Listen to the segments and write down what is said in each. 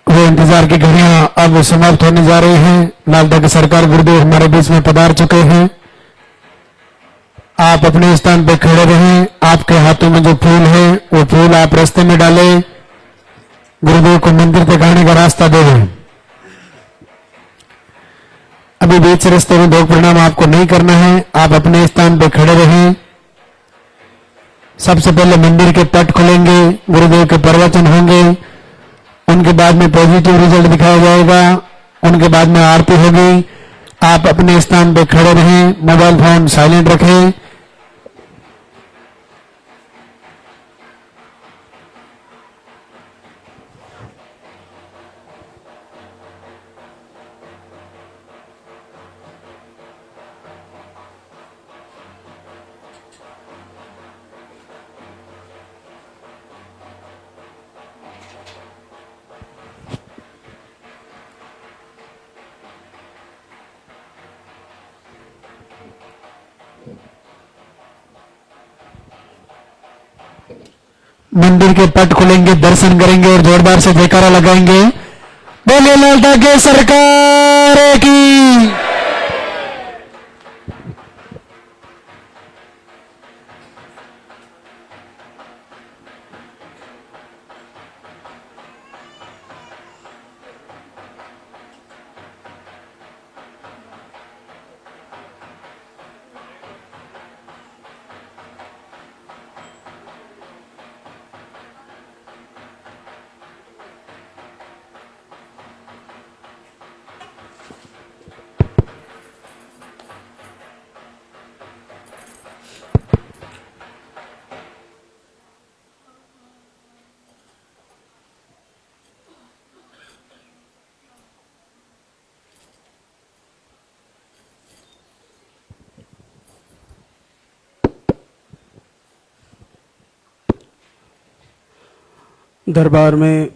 वो इंतजार की घड़ियां अब समाप्त होने जा रही हैं। नालदा की सरकार गुरुदेव हमारे बीच में पधार चुके हैं। आप अपने स्थान पर खड़े रहें। आपके हाथों में जो फूल है वो फूल आप रास्ते में डालें। गुरुदेव को मंदिर तक आने का रास्ता दें। अभी बीच रास्ते में भोग प्रणाम आपको नहीं करना है। आप अपने स्थान पर खड़े रहें। सबसे पहले मंदिर के पट खुलेंगे, गुरुदेव के प्रवचन होंगे, उनके बाद में पॉजिटिव रिजल्ट दिखाया जाएगा, उनके बाद में आरती होगी। आप अपने स्थान पर खड़े रहें, मोबाइल फोन साइलेंट रखें। मंदिर के पट खुलेंगे, दर्शन करेंगे और जोरदार से जयकारा लगाएंगे। बोले नालदा के सरकार की। दरबार में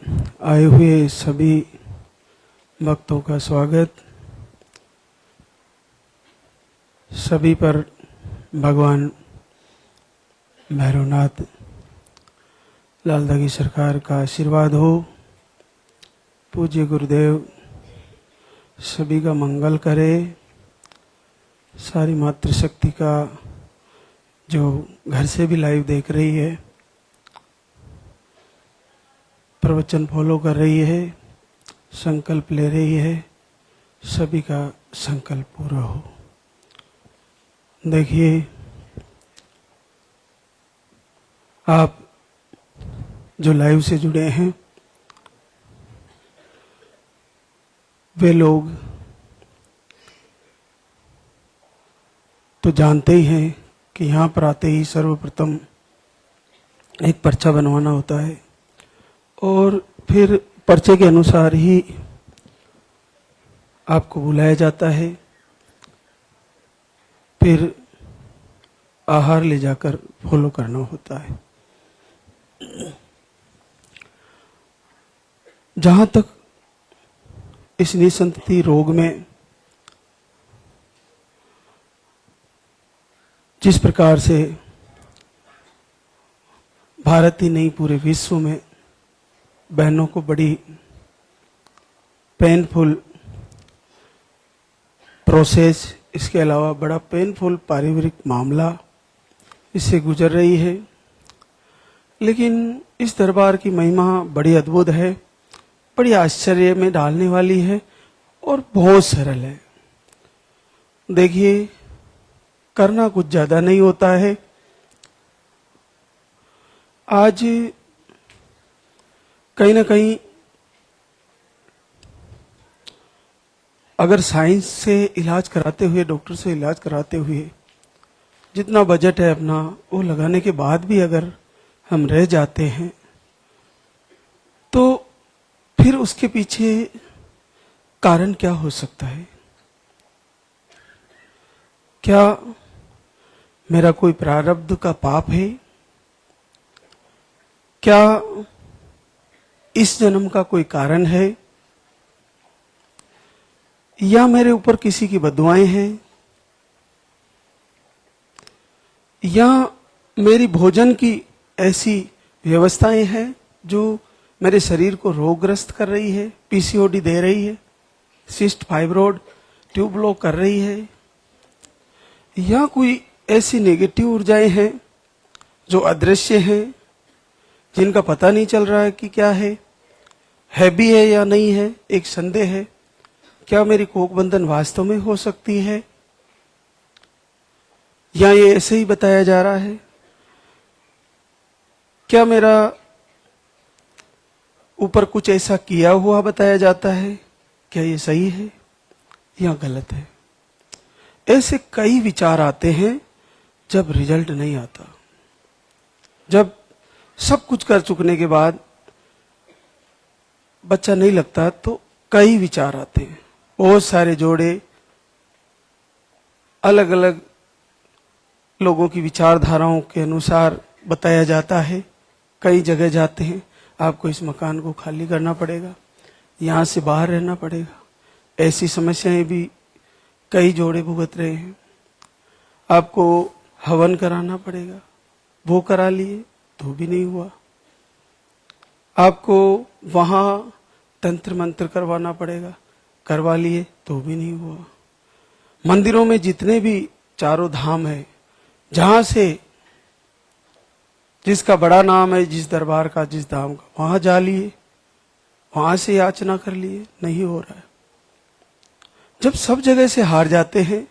आए हुए सभी भक्तों का स्वागत। सभी पर भगवान भैरवनाथ नालदा की सरकार का आशीर्वाद हो। पूज्य गुरुदेव सभी का मंगल करे। सारी मातृशक्ति का जो घर से भी लाइव देख रही है, प्रवचन फॉलो कर रही है, संकल्प ले रही है, सभी का संकल्प पूरा हो। देखिए, आप जो लाइव से जुड़े हैं वे लोग तो जानते ही हैं कि यहाँ पर आते ही सर्वप्रथम एक पर्चा बनवाना होता है और फिर पर्चे के अनुसार ही आपको बुलाया जाता है। फिर आहार ले जाकर फॉलो करना होता है। जहाँ तक इस निसंतति रोग में जिस प्रकार से भारत ही नहीं पूरे विश्व में बहनों को बड़ी पेनफुल प्रोसेस, इसके अलावा बड़ा पेनफुल पारिवारिक मामला इससे गुजर रही है, लेकिन इस दरबार की महिमा बड़ी अद्भुत है, बड़ी आश्चर्य में डालने वाली है और बहुत सरल है। देखिए, करना कुछ ज्यादा नहीं होता है। आज कहीं ना कहीं अगर साइंस से इलाज कराते हुए, डॉक्टर से इलाज कराते हुए जितना बजट है अपना वो लगाने के बाद भी अगर हम रह जाते हैं तो फिर उसके पीछे कारण क्या हो सकता है? क्या मेरा कोई प्रारब्ध का पाप है? क्या इस जन्म का कोई कारण है? या मेरे ऊपर किसी की बददुआएं हैं? या मेरी भोजन की ऐसी व्यवस्थाएं हैं जो मेरे शरीर को रोगग्रस्त कर रही है, पीसीओडी दे रही है, सिस्ट फाइब्रोड ट्यूब ब्लॉक कर रही है, या कोई ऐसी नेगेटिव ऊर्जाएं हैं जो अदृश्य हैं, जिनका पता नहीं चल रहा है कि क्या है भी है या नहीं है, एक संदेह है। क्या मेरी कोख बंधन वास्तव में हो सकती है, या ये ऐसे ही बताया जा रहा है? क्या मेरा ऊपर कुछ ऐसा किया हुआ बताया जाता है? क्या ये सही है या गलत है? ऐसे कई विचार आते हैं जब रिजल्ट नहीं आता। जब सब कुछ कर चुकने के बाद बच्चा नहीं लगता तो कई विचार आते हैं। बहुत सारे जोड़े, अलग अलग लोगों की विचारधाराओं के अनुसार बताया जाता है। कई जगह जाते हैं, आपको इस मकान को खाली करना पड़ेगा, यहाँ से बाहर रहना पड़ेगा। ऐसी समस्याएं भी कई जोड़े भुगत रहे हैं। आपको हवन कराना पड़ेगा, वो करा लिए तो भी नहीं हुआ। आपको वहां तंत्र मंत्र करवाना पड़ेगा, करवा लिए तो भी नहीं हुआ। मंदिरों में जितने भी चारों धाम है, जहां से जिसका बड़ा नाम है, जिस दरबार का, जिस धाम का, वहां जा लिए, वहां से याचना कर लिए, नहीं हो रहा है। जब सब जगह से हार जाते हैं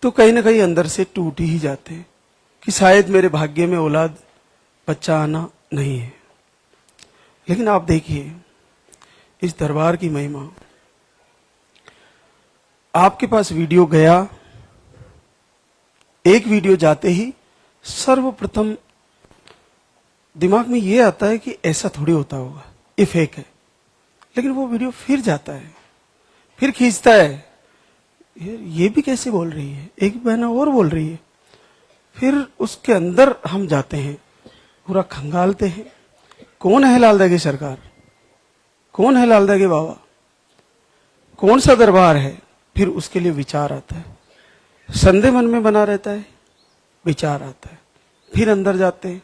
तो कहीं ना कहीं अंदर से टूट ही जाते हैं कि शायद मेरे भाग्य में औलाद, बच्चा आना नहीं है। लेकिन आप देखिए इस दरबार की महिमा। आपके पास वीडियो गया, एक वीडियो जाते ही सर्वप्रथम दिमाग में ये आता है कि ऐसा थोड़ी होता होगा, ये फेक है। लेकिन वो वीडियो फिर जाता है, फिर खींचता है, ये भी कैसे बोल रही है, एक बहना और बोल रही है। फिर उसके अंदर हम जाते हैं, पूरा खंगालते हैं, कौन है लालदा की सरकार, कौन है लालदा के बाबा, कौन सा दरबार है। फिर उसके लिए विचार आता है, संदेह मन में बना रहता है, विचार आता है। फिर अंदर जाते हैं,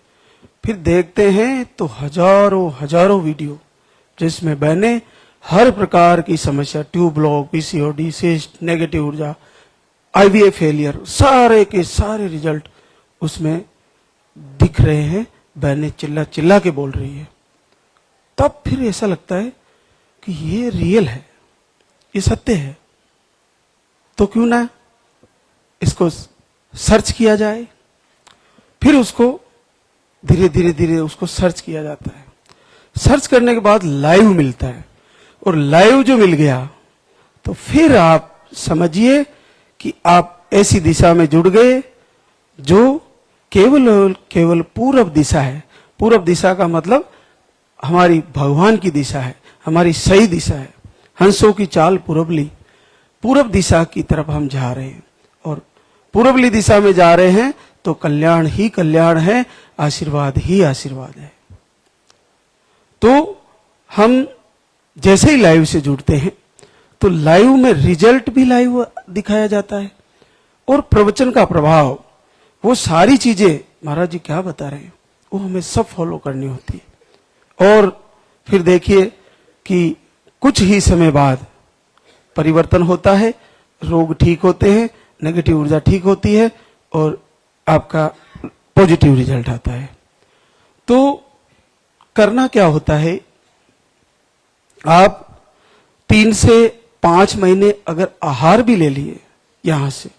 फिर देखते हैं तो हजारों हजारों वीडियो जिसमें बहने हर प्रकार की समस्या, tube block, PCOD, cyst, negative ऊर्जा, आईवीएफ फेलियर, सारे के सारे रिजल्ट उसमें दिख रहे हैं। बहने चिल्ला चिल्ला के बोल रही है। तब फिर ऐसा लगता है कि ये रियल है, ये सत्य है, तो क्यों ना इसको सर्च किया जाए। फिर उसको धीरे धीरे धीरे उसको सर्च किया जाता है। सर्च करने के बाद लाइव मिलता है, और लाइव जो मिल गया तो फिर आप समझिए कि आप ऐसी दिशा में जुड़ गए जो केवल केवल पूरब दिशा है। पूरब दिशा का मतलब हमारी भगवान की दिशा है, हमारी सही दिशा है। हंसों की चाल पूरबली, पूरब दिशा की तरफ हम जा रहे हैं, और पूरबली दिशा में जा रहे हैं तो कल्याण ही कल्याण है, आशीर्वाद ही आशीर्वाद है। तो हम जैसे ही लाइव से जुड़ते हैं तो लाइव में रिजल्ट भी लाइव दिखाया जाता है, और प्रवचन का प्रभाव, वो सारी चीजें महाराज जी क्या बता रहे हैं वो हमें सब फॉलो करनी होती है। और फिर देखिए कि कुछ ही समय बाद परिवर्तन होता है, रोग ठीक होते हैं, नेगेटिव ऊर्जा ठीक होती है, और आपका पॉजिटिव रिजल्ट आता है। तो करना क्या होता है, आप 3 से 5 महीने अगर आहार भी ले लिए यहां से,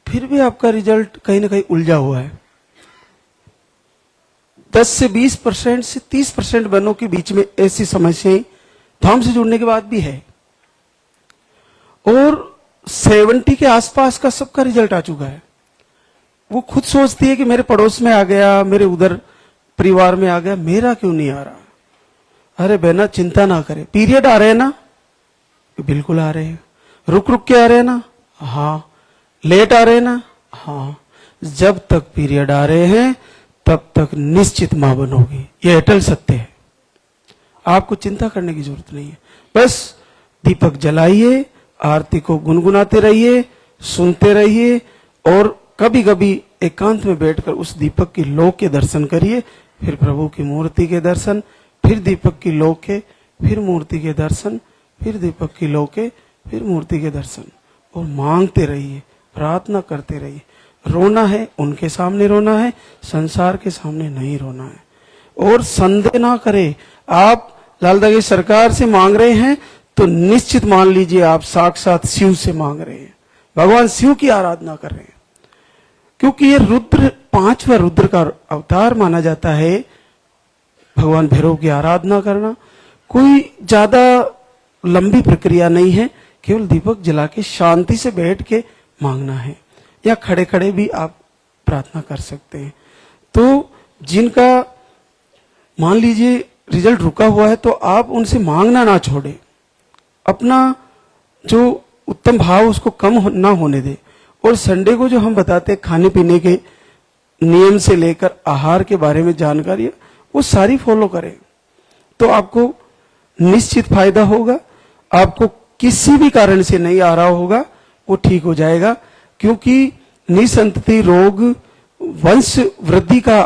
फिर भी आपका रिजल्ट कहीं ना कहीं उलझा हुआ है। 10 से 20% से 30% बहनों के बीच में ऐसी समस्याएं धाम से जुड़ने के बाद भी है, और 70 के आसपास का सबका रिजल्ट आ चुका है। वो खुद सोचती है कि मेरे पड़ोस में आ गया, मेरे उधर परिवार में आ गया, मेरा क्यों नहीं आ रहा। अरे बहना चिंता ना करे, पीरियड आ रहे हैं ना, बिल्कुल आ रहे हैं, रुक रुक के आ रहे हैं ना, हाँ, लेट आ रहे हैं ना, हाँ, जब तक पीरियड आ रहे हैं तब तक निश्चित मां बनोगी, ये अटल सत्य है। आपको चिंता करने की जरूरत नहीं है, बस दीपक जलाइए, आरती को गुनगुनाते रहिए, सुनते रहिए, और कभी कभी एकांत में बैठकर उस दीपक की लौ के दर्शन करिए, फिर प्रभु की मूर्ति के दर्शन, फिर दीपक की लो के, फिर मूर्ति के दर्शन, फिर दीपक की लो के, फिर मूर्ति के दर्शन। और मांगते रहिए, प्रार्थना करते रहिए। रोना है उनके सामने रोना है, संसार के सामने नहीं रोना है। और संदेह ना करें, आप लालदा की सरकार से मांग रहे हैं तो निश्चित मान लीजिए आप साक्षात शिव से मांग रहे हैं, भगवान शिव की आराधना कर रहे हैं। क्योंकि ये रुद्र, 5वां रुद्र का अवतार माना जाता है भगवान भैरव की आराधना करना। कोई ज्यादा लंबी प्रक्रिया नहीं है, केवल दीपक जला के शांति से बैठ के मांगना है, या खड़े खड़े भी आप प्रार्थना कर सकते हैं। तो जिनका मान लीजिए रिजल्ट रुका हुआ है तो आप उनसे मांगना ना छोड़े, अपना जो उत्तम भाव उसको कम ना होने दे। और संडे को जो हम बताते हैं खाने पीने के नियम से लेकर आहार के बारे में जानकारी, वो सारी फॉलो करें तो आपको निश्चित फायदा होगा। आपको किसी भी कारण से नहीं आ रहा होगा वो ठीक हो जाएगा, क्योंकि निसंतति रोग वंश वृद्धि का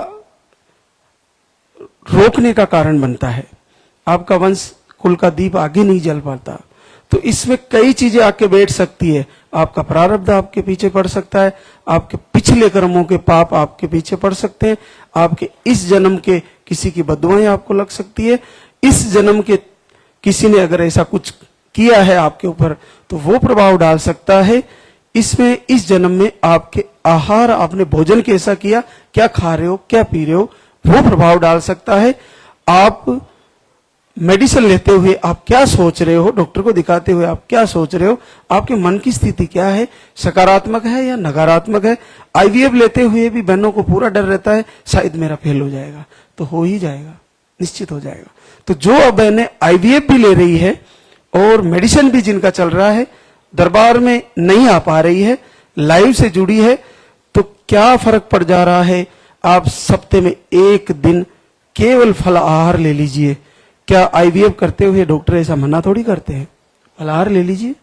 रोकने का कारण बनता है। आपका वंश कुल का दीप आगे नहीं जल पाता। तो इसमें कई चीजें आके बैठ सकती है। आपका प्रारब्ध आपके पीछे पड़ सकता है, आपके पिछले कर्मों के पाप आपके पीछे पड़ सकते हैं, आपके इस जन्म के किसी की बददुआएं आपको लग सकती है, इस जन्म के किसी ने अगर ऐसा कुछ किया है आपके ऊपर तो वो प्रभाव डाल सकता है। इसमें इस जन्म में आपके आहार, आपने भोजन कैसा किया, क्या खा रहे हो, क्या पी रहे हो, वो प्रभाव डाल सकता है। आप मेडिसिन लेते हुए आप क्या सोच रहे हो, डॉक्टर को दिखाते हुए आप क्या सोच रहे हो, आपके मन की स्थिति क्या है, सकारात्मक है या नकारात्मक है। आईवीएफ लेते हुए भी बहनों को पूरा डर रहता है शायद मेरा फेल हो जाएगा, तो हो ही जाएगा, निश्चित हो जाएगा। तो जो अब बहनें आईवीएफ भी ले रही है और मेडिसिन भी जिनका चल रहा है, दरबार में नहीं आ पा रही है, लाइव से जुड़ी है, तो क्या फर्क पड़ जा रहा है। आप सप्ताह में एक दिन केवल फल आहार ले लीजिए। क्या आईवीएफ करते हुए डॉक्टर ऐसा मना थोड़ी करते हैं, फल आहार ले लीजिए।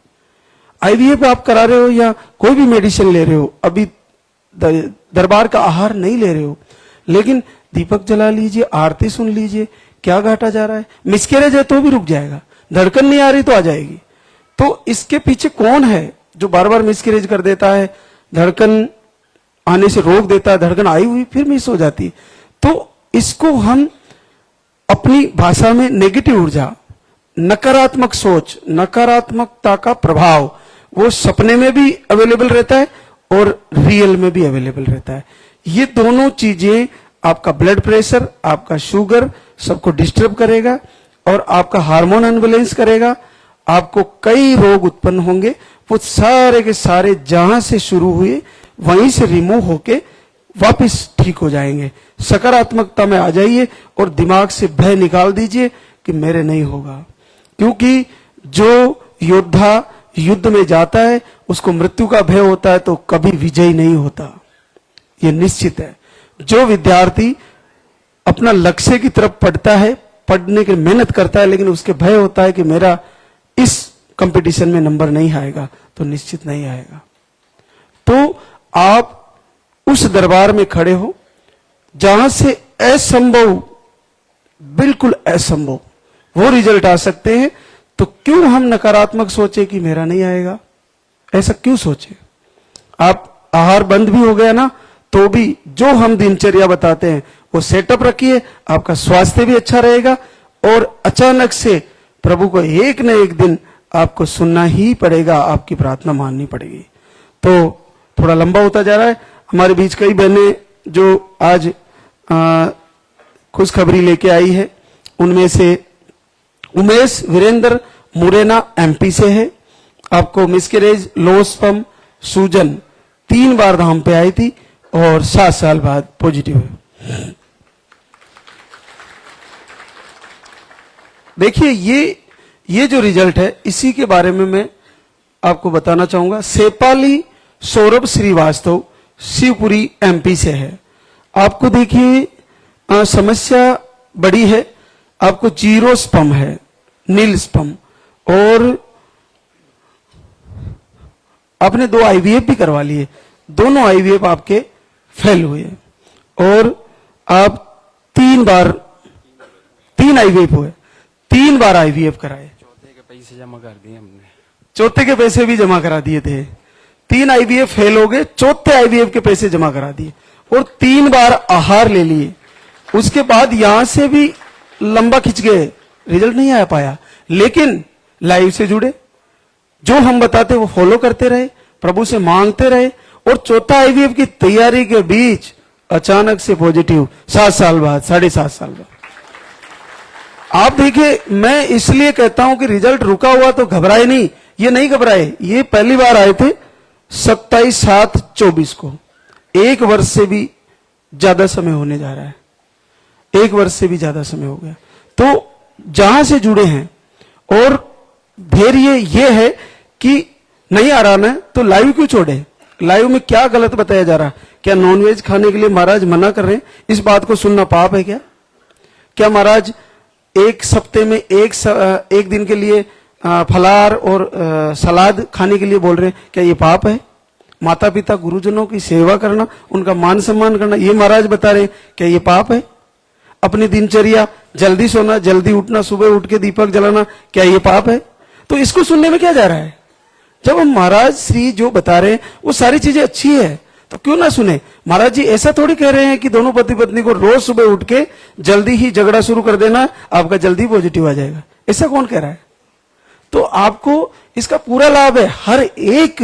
आईवीएफ आप करा रहे हो या कोई भी मेडिसिन ले रहे हो, अभी दरबार का आहार नहीं ले रहे हो, लेकिन दीपक जला लीजिए, आरती सुन लीजिए, क्या घाटा जा रहा है। मिसकैरेज है तो भी रुक जाएगा, धड़कन नहीं आ रही तो आ जाएगी। तो इसके पीछे कौन है जो बार बार मिसकैरेज कर देता है, धड़कन आने से रोक देता है, धड़कन आई हुई फिर मिस हो जाती। तो इसको हम अपनी भाषा में नेगेटिव ऊर्जा, नकारात्मक सोच, नकारात्मकता का प्रभाव वो सपने में भी अवेलेबल रहता है और रियल में भी अवेलेबल रहता है। ये दोनों चीजें आपका ब्लड प्रेशर, आपका शुगर सबको डिस्टर्ब करेगा और आपका हार्मोन अनबैलेंस करेगा। आपको कई रोग उत्पन्न होंगे, वो सारे के सारे जहां से शुरू हुए वहीं से रिमूव होके वापस ठीक हो जाएंगे। सकारात्मकता में आ जाइए और दिमाग से भय निकाल दीजिए कि मेरे नहीं होगा, क्योंकि जो योद्धा युद्ध में जाता है उसको मृत्यु का भय होता है तो कभी विजयी नहीं होता, ये निश्चित है। जो विद्यार्थी अपना लक्ष्य की तरफ पढ़ता है, पढ़ने की मेहनत करता है, लेकिन उसके भय होता है कि मेरा इस कंपटीशन में नंबर नहीं आएगा, तो निश्चित नहीं आएगा। तो आप उस दरबार में खड़े हो जहां से असंभव, बिल्कुल असंभव वो रिजल्ट आ सकते हैं। तो क्यों हम नकारात्मक सोचे कि मेरा नहीं आएगा, ऐसा क्यों सोचे। आप आहार बंद भी हो गया ना तो भी जो हम दिनचर्या बताते हैं वो सेटअप रखिए, आपका स्वास्थ्य भी अच्छा रहेगा और अचानक से प्रभु को एक न एक दिन आपको सुनना ही पड़ेगा, आपकी प्रार्थना माननी पड़ेगी। तो थोड़ा लंबा होता जा रहा है। हमारे बीच कई बहनें जो आज खुशखबरी लेके आई है, उनमें से उमेश वीरेंद्र मुरैना एमपी से है। आपको मिसकैरेज, लो स्पर्म, सूजन 3 बार धाम पे आई थी और 7 साल बाद पॉजिटिव है। देखिए ये जो रिजल्ट है इसी के बारे में मैं आपको बताना चाहूंगा। सेपाली सौरभ श्रीवास्तव शिवपुरी एमपी से है। आपको देखिए समस्या बड़ी है, आपको 0 स्पर्म है, नील स्पर्म, और आपने 2 आईवीएफ भी करवा लिए, दोनों आईवीएफ आपके फेल हुए और आप 3 3 आईवीएफ हुए, 3 बार आईवीएफ कराए, चौथे के पैसे जमा कर दिए हमने। चौथे के पैसे भी जमा करा दिए थे। 3 आईवीएफ फेल हो गए, चौथे आईवीएफ के पैसे जमा करा दिए और 3 बार आहार ले लिए। उसके बाद यहां से भी लंबा खिंच गए, रिजल्ट नहीं आ पाया, लेकिन लाइव से जुड़े, जो हम बताते वो फॉलो करते रहे, प्रभु से मांगते रहे और चौथा आईवीएफ की तैयारी के बीच अचानक से पॉजिटिव 7 साल बाद, 7.5 साल बाद। आप देखिए, मैं इसलिए कहता हूं कि रिजल्ट रुका हुआ तो घबराए नहीं, ये नहीं घबराए। ये पहली बार आए थे 27/7/24 को, 1 वर्ष से भी ज्यादा समय होने जा रहा है, 1 वर्ष से भी ज्यादा समय हो गया। तो जहां से जुड़े हैं और धैर्य ये है कि नहीं आ रहा ना, तो लाइव क्यों छोड़े? लाइव में क्या गलत बताया जा रहा? क्या नॉनवेज खाने के लिए महाराज मना कर रहे हैं? इस बात को सुनना पाप है क्या? क्या महाराज एक सप्ते में एक दिन के लिए फलाहार और सलाद खाने के लिए बोल रहे हैं? क्या ये पाप है? माता पिता गुरुजनों की सेवा करना, उनका मान सम्मान करना, ये महाराज बता रहे हैं, क्या ये पाप है? अपनी दिनचर्या, जल्दी सोना, जल्दी उठना, सुबह उठ के दीपक जलाना, क्या ये पाप है? तो इसको सुनने में क्या जा रहा है? जब हम महाराज श्री जो बता रहे हैं वो सारी चीजें अच्छी है, तो क्यों ना सुने? महाराज जी ऐसा थोड़ी कह रहे हैं कि दोनों पति पत्नी को रोज सुबह उठ के जल्दी ही झगड़ा शुरू कर देना, आपका जल्दी पॉजिटिव आ जाएगा। ऐसा कौन कह रहा है? तो आपको इसका पूरा लाभ है। हर एक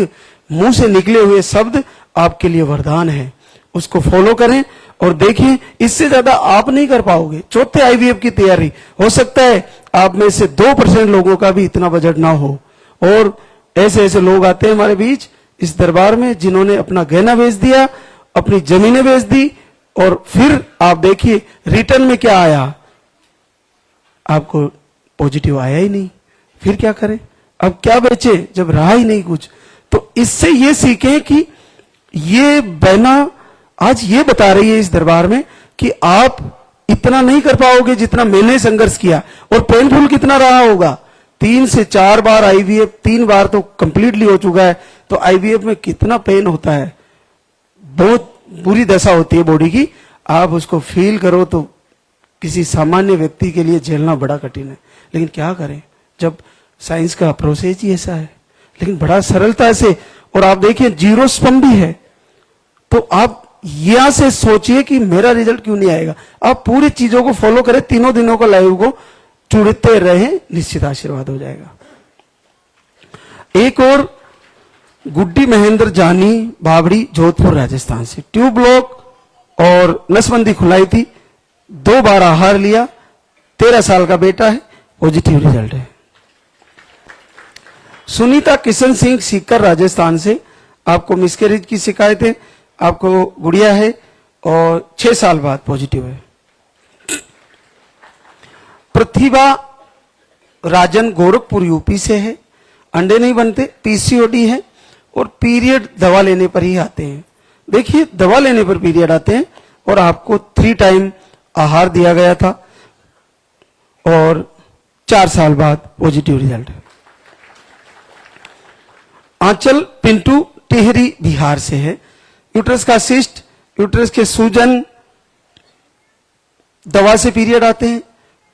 मुंह से निकले हुए शब्द आपके लिए वरदान है, उसको फॉलो करें और देखिए, इससे ज्यादा आप नहीं कर पाओगे। चौथे आईवीएफ की तैयारी, हो सकता है आप में से 2% लोगों का भी इतना बजट ना हो, और ऐसे ऐसे लोग आते हैं हमारे बीच इस दरबार में जिन्होंने अपना गहना बेच दिया, अपनी जमीनें बेच दी, और फिर आप देखिए रिटर्न में क्या आया, आपको पॉजिटिव आया ही नहीं। फिर क्या करें? अब क्या बेचे जब रहा ही नहीं कुछ? तो इससे ये सीखें कि ये बहना आज ये बता रही है इस दरबार में कि आप इतना नहीं कर पाओगे जितना मैंने संघर्ष किया, और पेनफुल कितना रहा होगा। 3 से 4 बार आईवीएफ, 3 बार तो कंप्लीटली हो चुका है, तो आईवीएफ में कितना पेन होता है, बहुत बुरी दशा होती है बॉडी की। आप उसको फील करो तो किसी सामान्य व्यक्ति के लिए झेलना बड़ा कठिन है, लेकिन क्या करें जब साइंस का प्रोसेस ही ऐसा है। लेकिन बड़ा सरलता से, और आप देखिए जीरो स्पम भी है, तो आप यहां से सोचिए कि मेरा रिजल्ट क्यों नहीं आएगा। आप पूरी चीजों को फॉलो करें, 3 दिनों का लाइव को जुड़ते रहे, निश्चित आशीर्वाद हो जाएगा। एक और गुड्डी महेंद्र जानी, बावड़ी, जोधपुर, राजस्थान से ट्यूब ब्लॉक और नसबंदी खुलाई थी, 2 बार आहार लिया, 13 साल का बेटा है, पॉजिटिव रिजल्ट है। सुनीता किशन सिंह, सीकर, राजस्थान से, आपको मिसकैरेज की शिकायत है, आपको गुड़िया है और 6 साल बाद पॉजिटिव है। प्रतिभा राजन, गोरखपुर, यूपी से है, अंडे नहीं बनते, पीसीओडी है और पीरियड दवा लेने पर ही आते हैं। देखिए, दवा लेने पर पीरियड आते हैं और आपको 3 टाइम आहार दिया गया था और 4 साल बाद पॉजिटिव रिजल्ट है। आंचल पिंटू, टिहरी, बिहार से है, यूट्रस का सिस्ट, यूट्रस के सूजन, दवा से पीरियड आते हैं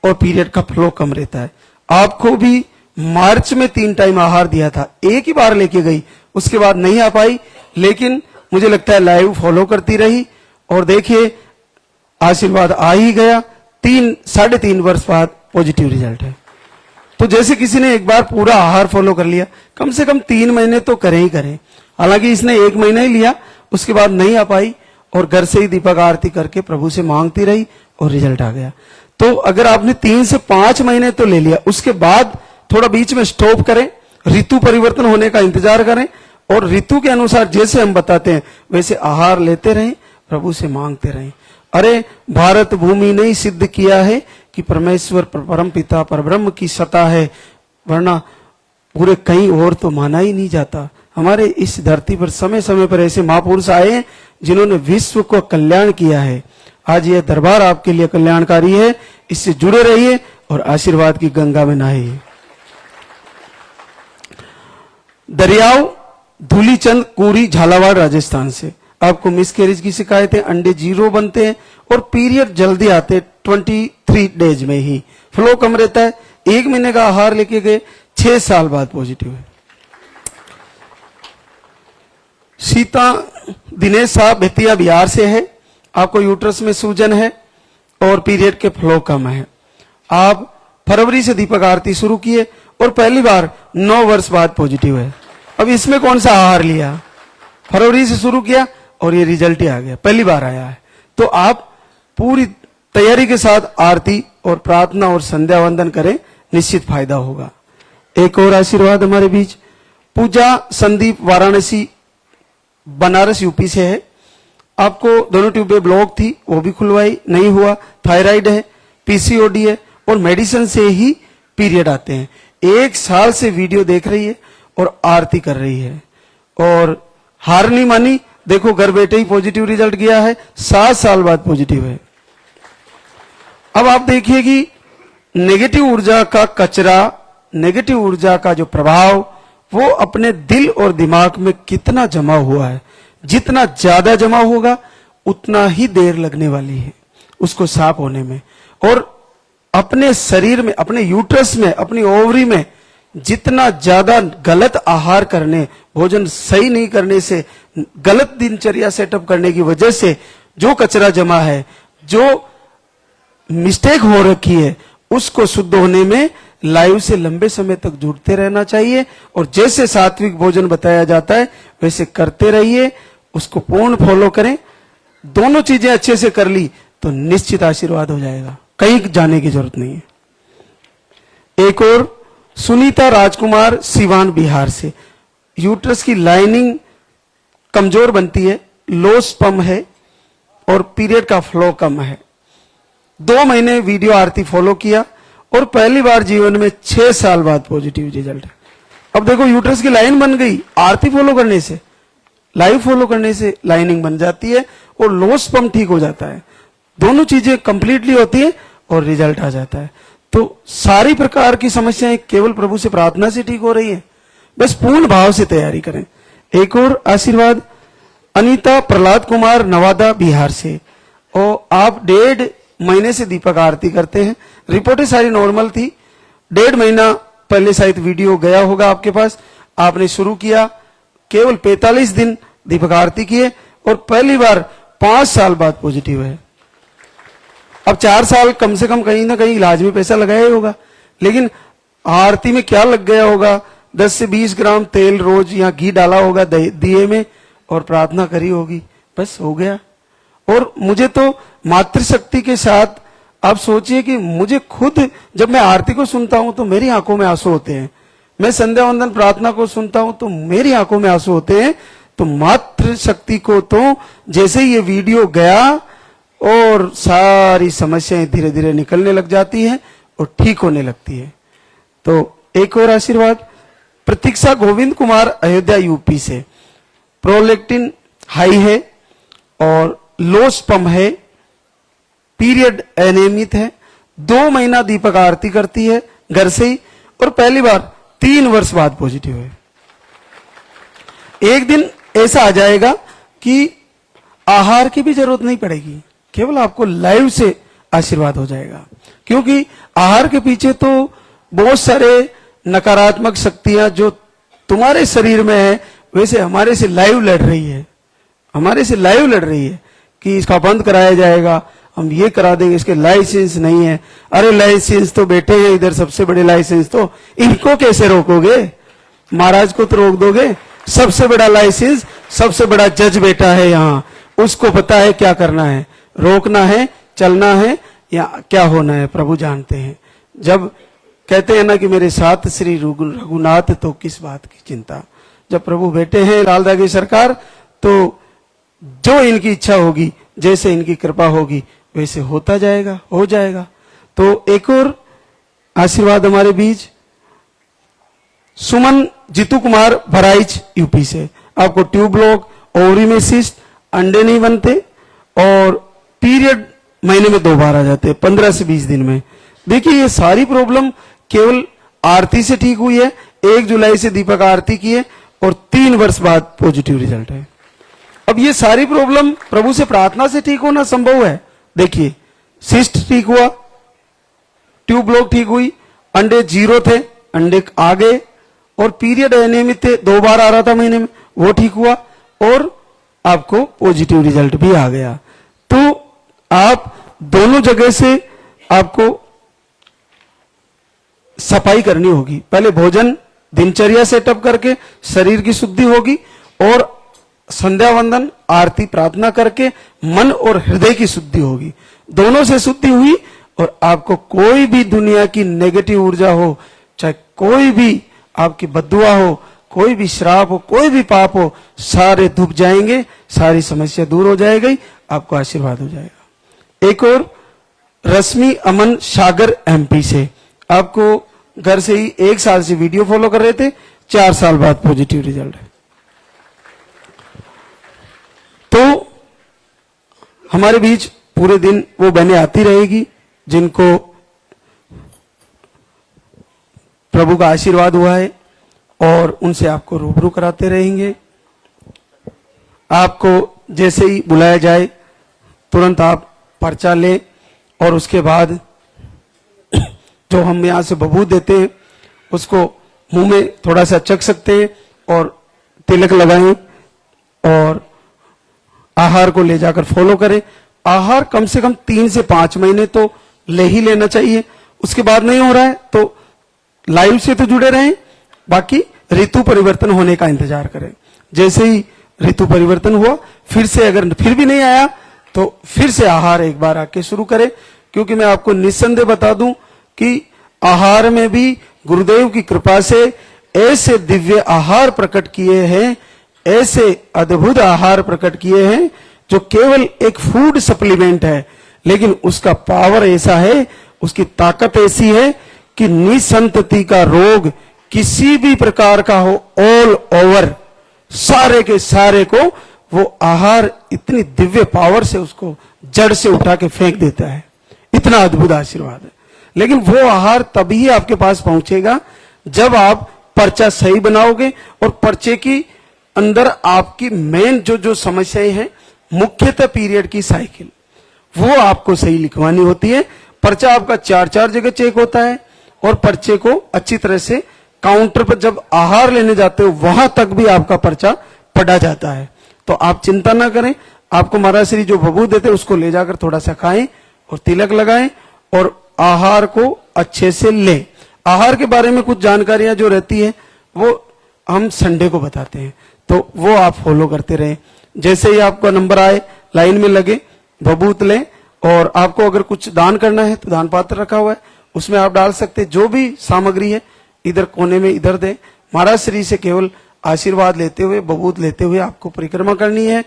और पीरियड का फ्लो कम रहता है। आपको भी मार्च में 3 टाइम आहार दिया था, एक ही बार लेके गई, उसके बाद नहीं आ पाई, लेकिन मुझे लगता है लाइव फॉलो करती रही और देखिए आशीर्वाद आ ही गया। 3.5 वर्ष बाद पॉजिटिव रिजल्ट है। तो जैसे किसी ने एक बार पूरा आहार फॉलो कर लिया, कम से कम 3 महीने तो करें ही करें। हालांकि इसने 1 महीना ही लिया, उसके बाद नहीं आ पाई और घर से ही दीपक आरती करके प्रभु से मांगती रही और रिजल्ट आ गया। तो अगर आपने 3 से 5 महीने तो ले लिया, उसके बाद थोड़ा बीच में स्टॉप करें, ऋतु परिवर्तन होने का इंतजार करें और ऋतु के अनुसार जैसे हम बताते हैं वैसे आहार लेते रहें, प्रभु से मांगते रहें। अरे भारत भूमि ने ही सिद्ध किया है कि परमेश्वर परम पिता परब्रह्म की सत्ता है, वरना पूरे कहीं और तो माना ही नहीं जाता। हमारे इस धरती पर समय समय पर ऐसे महापुरुष आए हैं जिन्होंने विश्व को कल्याण किया है। आज यह दरबार आपके लिए कल्याणकारी है, इससे जुड़े रहिए और आशीर्वाद की गंगा में नहाइए। दरियाव धूलीचंद, कुरी, झालावाड़, राजस्थान से, आपको मिसकैरेज की शिकायत है, अंडे 0 बनते हैं और पीरियड जल्दी आते हैं, 23 3 डेज में ही फ्लो कम रहता है। 1 महीने का आहार लेके गए, 6 साल बाद पॉजिटिव है। सीता दिनेश साहब बेतिया बिहार से है। आपको यूट्रस में सूजन है और पीरियड के फ्लो कम है। आप फरवरी से दीपक आरती शुरू किए और पहली बार 9 वर्ष बाद पॉजिटिव है। अब इसमें कौन सा आहार लिया? फरवरी से शुरू किया और ये रिजल्ट ही आ गया, पहली बार आया है। तो आप पूरी तैयारी के साथ आरती और प्रार्थना और संध्या वंदन करें, निश्चित फायदा होगा। एक और आशीर्वाद हमारे बीच, पूजा संदीप वाराणसी बनारस यूपी से है। आपको दोनों ट्यूबें ब्लॉक थी, वो भी खुलवाई, नहीं हुआ। थायराइड है, पीसीओडी है और मेडिसिन से ही पीरियड आते हैं। 1 साल से वीडियो देख रही है और आरती कर रही है और हार नहीं मानी। देखो घर बैठे ही पॉजिटिव रिजल्ट गया है, 7 साल बाद पॉजिटिव है। अब आप देखिए कि नेगेटिव ऊर्जा का कचरा, नेगेटिव ऊर्जा का जो प्रभाव वो अपने दिल और दिमाग में कितना जमा हुआ है। जितना ज्यादा जमा होगा उतना ही देर लगने वाली है उसको साफ होने में। और अपने शरीर में, अपने यूट्रस में, अपनी ओवरी में जितना ज्यादा गलत आहार करने, भोजन सही नहीं करने से, गलत दिनचर्या सेटअप करने की वजह से जो कचरा जमा है, जो मिस्टेक हो रखी है, उसको शुद्ध होने में लाइव से लंबे समय तक जुड़ते रहना चाहिए। और जैसे सात्विक भोजन बताया जाता है वैसे करते रहिए, उसको पूर्ण फॉलो करें। दोनों चीजें अच्छे से कर ली तो निश्चित आशीर्वाद हो जाएगा, कहीं जाने की जरूरत नहीं है। एक और सुनीता राजकुमार सिवान बिहार से, यूट्रस की लाइनिंग कमजोर बनती है, लो स्पर्म है और पीरियड का फ्लो कम है। 2 महीने वीडियो आरती फॉलो किया और पहली बार जीवन में 6 साल बाद पॉजिटिव रिजल्ट है। अब देखो यूट्रस की लाइन बन गई, आरती फॉलो करने से, लाइव फॉलो करने से लाइनिंग बन जाती है और लो स्पर्म ठीक हो जाता है। दोनों चीजें कंप्लीटली होती है और रिजल्ट आ जाता है। तो सारी प्रकार की समस्याएं केवल प्रभु से प्रार्थना से ठीक हो रही है, बस पूर्ण भाव से तैयारी करें। एक और आशीर्वाद, अनीता प्रहलाद कुमार नवादा बिहार से, और आप 1.5 महीने से दीपक आरती करते हैं। रिपोर्टें सारी नॉर्मल थी। 1.5 महीना पहले शायद वीडियो गया होगा आपके पास, आपने शुरू किया, केवल 45 दिन दीपक आरती किए और पहली बार 5 साल बाद पॉजिटिव है। अब 4 साल कम से कम कहीं ना कहीं इलाज में पैसा लगाया ही होगा, लेकिन आरती में क्या लग गया होगा? 10 से 20 ग्राम तेल रोज या घी डाला होगा दिए में और प्रार्थना करी होगी, बस हो गया। और मुझे तो मातृशक्ति के साथ आप सोचिए कि मुझे खुद जब मैं आरती को सुनता हूं तो मेरी आंखों में आंसू होते हैं, मैं संध्या वंदन प्रार्थना को सुनता हूं तो मेरी आंखों में आंसू होते हैं। तो मातृशक्ति को तो जैसे ही ये वीडियो गया और सारी समस्याएं धीरे धीरे निकलने लग जाती हैं और ठीक होने लगती है। तो एक और आशीर्वाद, प्रतीक्षा गोविंद कुमार अयोध्या यूपी से, प्रोलेक्टिन हाई है और लो स्पर्म है, पीरियड अनियमित है, 2 महीना दीपक आरती करती है घर से ही और पहली बार 3 वर्ष बाद पॉजिटिव है। एक दिन ऐसा आ जाएगा कि आहार की भी जरूरत नहीं पड़ेगी, केवल आपको लाइव से आशीर्वाद हो जाएगा। क्योंकि आहार के पीछे तो बहुत सारे नकारात्मक शक्तियां जो तुम्हारे शरीर में है वैसे हमारे से लाइव लड़ रही है, हमारे से लाइव लड़ रही है कि इसका बंद कराया जाएगा, हम ये करा देंगे, इसके लाइसेंस नहीं है। अरे लाइसेंस तो बैठे हैं इधर सबसे बड़े लाइसेंस, तो इनको कैसे रोकोगे? महाराज को तो रोक दोगे। सबसे बड़ा लाइसेंस, सबसे बड़ा जज बैठा है यहाँ, उसको पता है क्या करना है, रोकना है, चलना है या क्या होना है, प्रभु जानते हैं। जब कहते हैं ना कि मेरे साथ श्री रघुनाथ, तो किस बात की चिंता। जब प्रभु बैठे हैं लाल की सरकार, तो जो इनकी इच्छा होगी, जैसे इनकी कृपा होगी वैसे होता जाएगा, हो जाएगा। तो एक और आशीर्वाद हमारे बीच, सुमन जीतू कुमार भराइच यूपी से, आपको ट्यूब ब्लॉक, ओवरी में सिस्ट, अंडे नहीं बनते और पीरियड महीने में 2 बार आ जाते हैं 15 से 20 दिन में। देखिए ये सारी प्रॉब्लम केवल आरती से ठीक हुई है। 1 जुलाई से दीपक आरती किए और 3 वर्ष बाद पॉजिटिव रिजल्ट है। अब ये सारी प्रॉब्लम प्रभु से प्रार्थना से ठीक होना संभव है। देखिए सिस्ट ठीक हुआ, ट्यूब ब्लॉक ठीक हुई, अंडे 0 थे, अंडे आ गए, और पीरियड अनियमित थे, 2 बार आ रहा था महीने में, वो ठीक हुआ, और आपको पॉजिटिव रिजल्ट भी आ गया। तो आप दोनों जगह से आपको सफाई करनी होगी। पहले भोजन दिनचर्या सेटअप करके शरीर की शुद्धि होगी, और संध्या वंदन आरती प्रार्थना करके मन और हृदय की शुद्धि होगी। दोनों से शुद्धि हुई और आपको कोई भी दुनिया की नेगेटिव ऊर्जा हो, चाहे कोई भी आपकी बद्दुआ हो, कोई भी श्राप हो, कोई भी पाप हो, सारे धुप जाएंगे, सारी समस्या दूर हो जाएगी, आपको आशीर्वाद हो जाएगा। एक और रश्मि अमन सागर एमपी से, आपको घर से ही 1 साल से वीडियो फॉलो कर रहे थे, 4 साल बाद पॉजिटिव रिजल्ट है। तो हमारे बीच पूरे दिन वो बहनें आती रहेगी जिनको प्रभु का आशीर्वाद हुआ है, और उनसे आपको रूबरू कराते रहेंगे। आपको जैसे ही बुलाया जाए तुरंत आप पर्चा लें, और उसके बाद जो हम यहां से बबूत देते हैं उसको मुंह में थोड़ा सा चख सकते हैं, और तिलक लगाएं, और आहार को ले जाकर फॉलो करें। आहार कम से कम 3 से 5 महीने तो ले ही लेना चाहिए। उसके बाद नहीं हो रहा है तो लाइव से तो जुड़े रहें, बाकी ऋतु परिवर्तन होने का इंतजार करें। जैसे ही ऋतु परिवर्तन हुआ, फिर से अगर फिर भी नहीं आया तो फिर से आहार एक बार आके शुरू करें, क्योंकि मैं आपको निस्संदेह बता दूं कि आहार में भी गुरुदेव की कृपा से ऐसे दिव्य आहार प्रकट किए हैं, ऐसे अद्भुत आहार प्रकट किए हैं जो केवल एक फूड सप्लीमेंट है, लेकिन उसका पावर ऐसा है, उसकी ताकत ऐसी है कि निसंतति का रोग किसी भी प्रकार का हो, ऑल ओवर सारे के सारे को वो आहार इतनी दिव्य पावर से उसको जड़ से उठा के फेंक देता है। इतना अद्भुत आशीर्वाद है। लेकिन वो आहार तभी आपके पास पहुंचेगा जब आप पर्चा सही बनाओगे, और पर्चे की अंदर आपकी मेन जो समस्याएं हैं, मुख्यतः पीरियड की साइकिल, वो आपको सही लिखवानी होती है। पर्चा आपका 4 जगह चेक होता है, और पर्चे को अच्छी तरह से काउंटर पर जब आहार लेने जाते हो वहां तक भी आपका पर्चा पढ़ा जाता है। तो आप चिंता ना करें, आपको महाराज श्री जो बबूत देते उसको ले जाकर थोड़ा सा खाएं और तिलक लगाएं, और आहार को अच्छे से लें। आहार के बारे में कुछ जानकारियां जो रहती है वो हम संडे को बताते हैं, तो वो आप फॉलो करते रहें। जैसे ही आपका नंबर आए लाइन में लगे, बबूत लें, और आपको अगर कुछ दान करना है तो दान पात्र रखा हुआ है, उसमें आप डाल सकते हैं। जो भी सामग्री है इधर कोने में इधर दें। महाराज श्री से केवल आशीर्वाद लेते हुए, बबूत लेते हुए आपको परिक्रमा करनी है,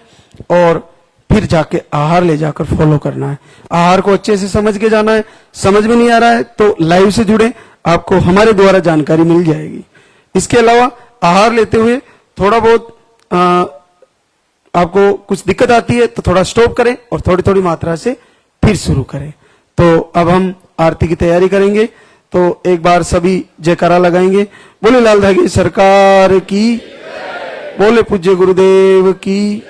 और फिर जाके आहार ले जाकर फॉलो करना है। आहार को अच्छे से समझ के जाना है। समझ में नहीं आ रहा है तो लाइव से जुड़े, आपको हमारे द्वारा जानकारी मिल जाएगी। इसके अलावा आहार लेते हुए थोड़ा बहुत आपको कुछ दिक्कत आती है तो थोड़ा स्टॉप करें और थोड़ी थोड़ी मात्रा से फिर शुरू करें। तो अब हम आरती की तैयारी करेंगे, तो एक बार सभी जयकारा लगाएंगे। बोले लाल धागी सरकार की, बोले पूज्य गुरुदेव की।